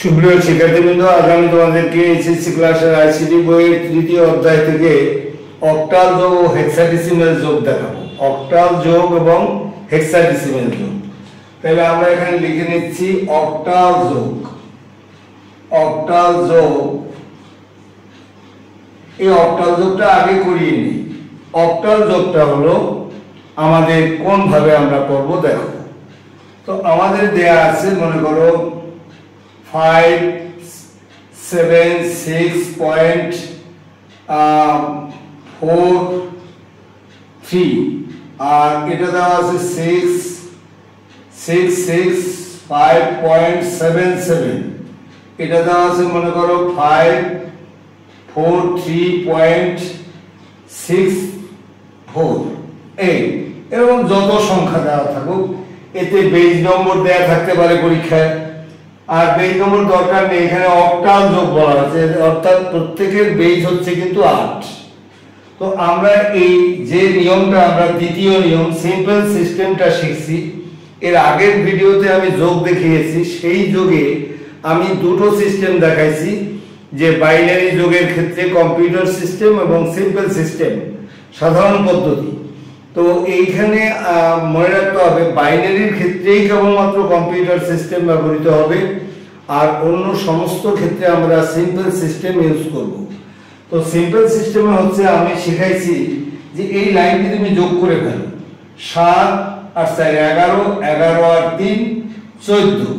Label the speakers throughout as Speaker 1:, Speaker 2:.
Speaker 1: সুপ্রিয় শিক্ষার্থীবৃন্দ, আজ আমি তোমাদেরকে এসএসসি ক্লাসের আইসিটি বইয়ের তৃতীয় অধ্যায় থেকে অক্টাল যোগ ও হেক্সাডেসিমেল যোগ দেখাবো। অক্টাল যোগ এবং হেক্সাডেসিমেল যোগ। তাহলে আমরা এখানে লিখে নিচ্ছি অক্টাল যোগ। অক্টাল যোগ, এই অক্টাল যোগটা আগে করিয়ে নিই। অক্টাল যোগটা হলো আমাদের কোন ভাবে আমরা করব দেখো। তো আমাদের দেয়া আছে, মনে করো 576.43 আর এটা দেওয়া আছে 666.5.77, এটা দেওয়া আছে মনে করো 543.64। এরকম যত সংখ্যা দেওয়া থাকুক, এতে বেজ নম্বর দেয়া থাকতে পারে পরীক্ষায়, আর বেজ নম্বর দরকার নেই। এখানে অক্টাল যোগ বলা আছে, অর্থাৎ প্রত্যেকের বেজ হচ্ছে কিন্তু 8। তো আমরা এই যে নিয়মটা, আমরা দ্বিতীয় নিয়ম সিম্পল সিস্টেমটা শিখছি, এর আগের ভিডিওতে আমি যোগ দেখিয়েছি। সেই যোগে আমি দুটো সিস্টেম দেখাইছি, যে বাইনারি যোগের ক্ষেত্রে কম্পিউটার সিস্টেম এবং সিম্পল সিস্টেম সাধারণ পদ্ধতি। তো এইখানে মনে রাখতে হবে, বাইনারির ক্ষেত্রেই কেবলমাত্র কম্পিউটার সিস্টেম ব্যবহৃত হবে, আর অন্য সমস্ত ক্ষেত্রে আমরা সিম্পল সিস্টেম ইউজ করব। তো সিম্পল সিস্টেমে হচ্ছে আমি শিখাইছি যে এই লাইনটি তুমি যোগ করে ফেলো, 7 আর 4 11, 11 আর 3 14।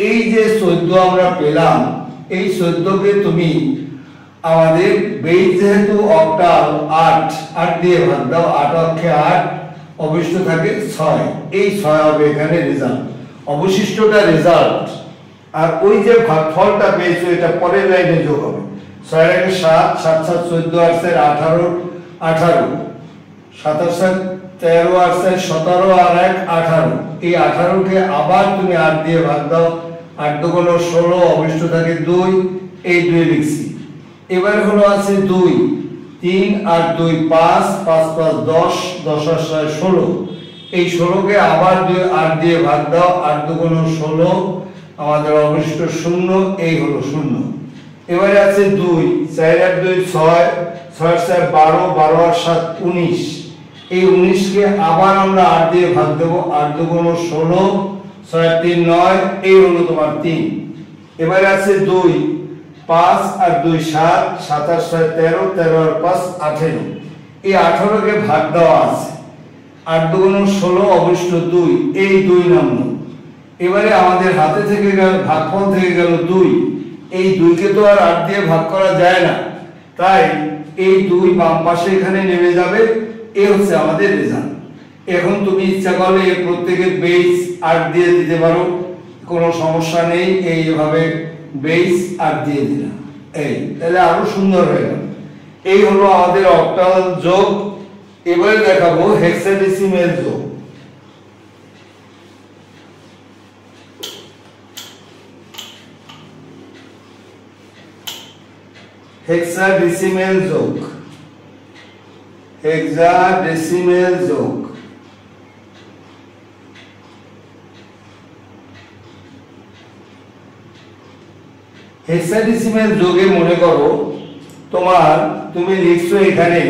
Speaker 1: এই যে 14 আমরা পেলাম, এই 14কে তুমি আমাদের বেজ যেহেতু অক্টাল 8 দিয়ে ভাগ দাও, 8 অক্ষে 8, অবশিষ্ট থাকে 6। এই 6 হবে এখানে রেজাল্ট, অবশিষ্টটা রেজাল্ট। আর ওই যে ভাগফলটা পেয়েছো, এটা পরের লাইনে যোগ হবে। 6 এর আগে 7, 7 7 14 আর 4 18, 18 7 আর 7 13 আর 4 17 আর 1 18। এই 18কে আবার তুমি 8 দিয়ে ভাগ দাও, 8 2 গুণ 16, অবশিষ্ট থাকে 2। এই 2 লিখছি। এবার হলো আছে 2, 3 আর 2 5, 5 5 10, 10 আর 6 16। এই 16কে আবার 8 দিয়ে ভাগ দাও, 8 2 গুণ 16, আমাদের অবশিষ্ট 0। এই হলো 0। এবারে আছে 2, 4 আর 2 6, 6 আর 4 12, 12 আর 7 19। এই 19কে আবার আমরা 8 দিয়ে ভাগ দেব, 8 2 গুণ 16, 6 আর 3 9। এই হলো তোমার 3। এবারে আছে 2, 5 আর 2 7, 7 আর 6 13, 13 আর 5 18। এই 18কে ভাগ দেওয়া আছে, 8 2 গুণ 16, অবশিষ্ট 2। এই 2 নামলো। এবারে আমাদের হাতে থেকে গেল, ভাগফল থেকে গেল 2। এই 2কে তো আর 8 দিয়ে ভাগ করা যায় না, তাই এই 2 বাম পাশে এখানে নেমে যাবে। এই হচ্ছে আমাদের রেজাল্ট। এখন তুমি ইচ্ছা করলে প্রত্যেকের বেজ 8 দিয়ে দিতে পারো, কোনো সমস্যা নেই। এইভাবে বেজ 8 দিয়ে দিলাম, এই তাহলে আরো সুন্দর হয়ে গেল। এই হলো আমাদের অক্টাল যোগ। এবারে দেখাবো হেক্সাডেসিমেল যোগ। হেক্সাডেসিমেল যোগ, হেক্সাডেসিমেল যোগ। হেক্সাডেসিমেল যোগে মনে করো তুমি লিখছো এখানে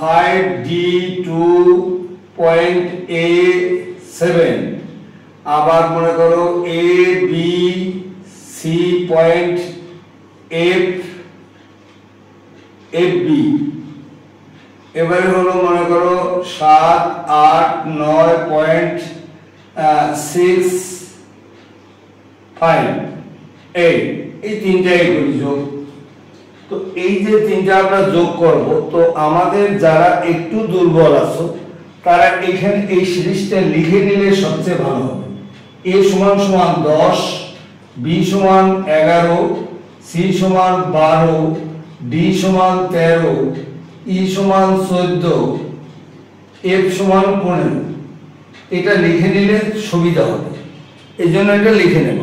Speaker 1: 5D2.A7, আবার মনে করো ABC.FB। এবারে হলো মনে করো 7 8 9.65। এই তিনটাই করি যোগ। তো এই যে তিনটা আমরা যোগ করব, তো আমাদের যারা একটু দুর্বল আছো তারা এখানে এই সিরিজটা লিখে নিলে সবচেয়ে ভালো হবে। A সমান সমান 10, B সমান 11, C সমান 12, D সমান 13, E সমান 14, F সমান 15। এটা লিখে নিলে সুবিধা হবে, এই জন্য এটা লিখে নেব।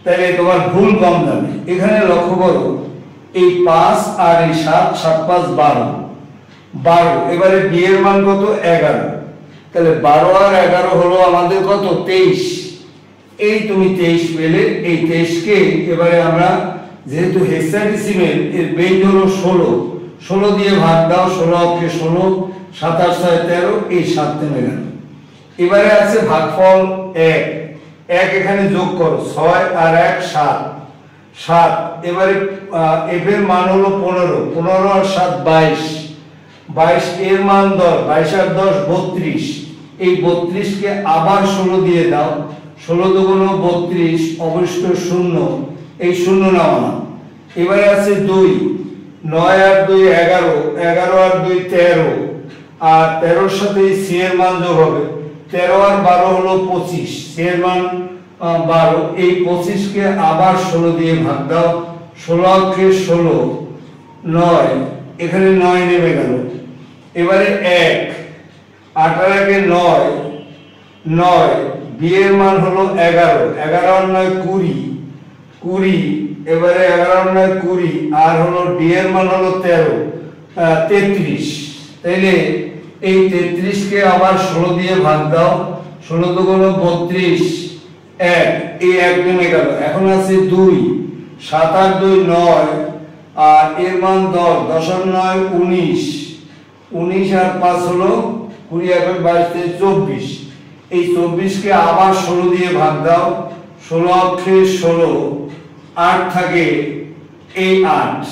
Speaker 1: তাহলে তোমার ভুল কম যাবে। এখানে লক্ষ্য করো, এই 5 আর এই 7, 7 5 12, 12। এবারে বি এর মান কত? 11। তাহলে 12 আর 11 হলো আমাদের কত? 23। এই তুমি 23 পেলে, এই 23 কে এবারে আমরা যেহেতু হেক্সাডেসিমেল এর বেজ হলো 16 দিয়ে ভাগ দাও, 16 কে 16, 7 আর 6 13, এই 7 নেমে গেল। এবারে আছে ভাগফল 1, এখানে যোগ করো, 6 আর 1 7, এবারে f এর মান হলো 15 আর 7 22, এর মান 10, 22 আর 10 32, এই 32 কে আবার 16 দিয়ে দাও, 16 দুগুণ 32, অবশিষ্ট 0, এই 0 নামানো। এবারে আছে 2, 9 আর 2 11, 11 আর 2 13, আর 13 এর সাথে c এর মান যোগ হবে, 13 আর 12 হলো 25, c এর মান 12, এই 25 কে আবার 16 দিয়ে ভাগ দাও, 16 কে 16, 9, এখানে 9 নেমে গেল। এবারে 1, 18 কে 9, b এর মান হলো 11, 11 আর 9 20, এবারে 11 আর 9 20, আর হলো d এর মান হলো 33, তাইলে এই 33 কে আবার 16 দিয়ে ভাগ দাও, 16 দুগুণ 32, 1, এই 1 নেমে গেল। এখন আছে 2, 7 আর 2 9, আর এর মান 10, 10 আর 9 19, আর 5 হলো 20, 21 22 24, এই 24 কে আবার 16 দিয়ে ভাগ দাও, 16 কে 16, 8 থাকে, এই 8,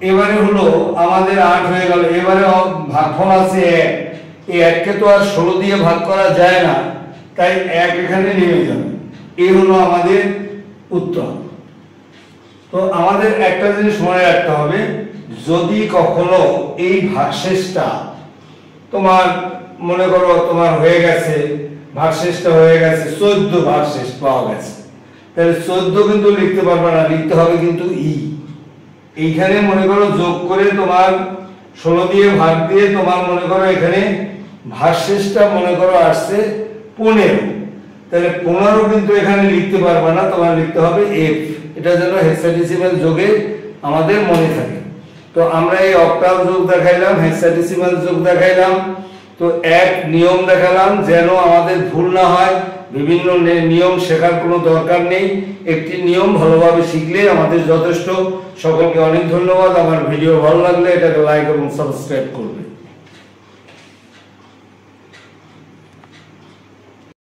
Speaker 1: এবারে হলো আমাদের 8 হয়ে গেল। এবারে ভাগফল আছে 1, এই 1 কে তো আর 16 দিয়ে ভাগ করা যায় না, তাই 1 এখানে নেমে যাবে। এই হলো আমাদের উত্তর। তো আমাদের একটা জিনিস মনে রাখতে হবে, যদি কখনো এই ভাগশেষটা তোমার মনে করো তোমার হয়ে গেছে, ভাগশেষটা হয়ে গেছে 14 ভাগশেষ পাওয়া গেছে, তাহলে 14 কিন্তু লিখতে পারবে না, লিখতে হবে কিন্তু এইখানে মনে করো যোগ করে তোমার 16 দিয়ে ভাগ দিয়ে তোমার মনে করো এখানে ভাগশেষটা মনে করো আসছে 15, তাহলে 15 কিন্তু এখানে লিখতে পারবে না, তোমার লিখতে হবে f, এটা যেন হেক্সাডেসিমাল যোগে আমাদের মনে থাকে। তো আমরা এই অক্টাল যোগ দেখাইলাম, হেক্সাডেসিমাল যোগ দেখাইলাম, তো এক নিয়ম দেখালাম যেন আমাদের ভুল না হয়। বিভিন্ন নিয়ম শেখার কোনো দরকার নেই, একটি নিয়ম ভালোভাবে শিখলে আমাদের যথেষ্ট। সকলকে অনেক ধন্যবাদ। আমার ভিডিও ভালো লাগলে এটাকে লাইক এবং সাবস্ক্রাইব করবে।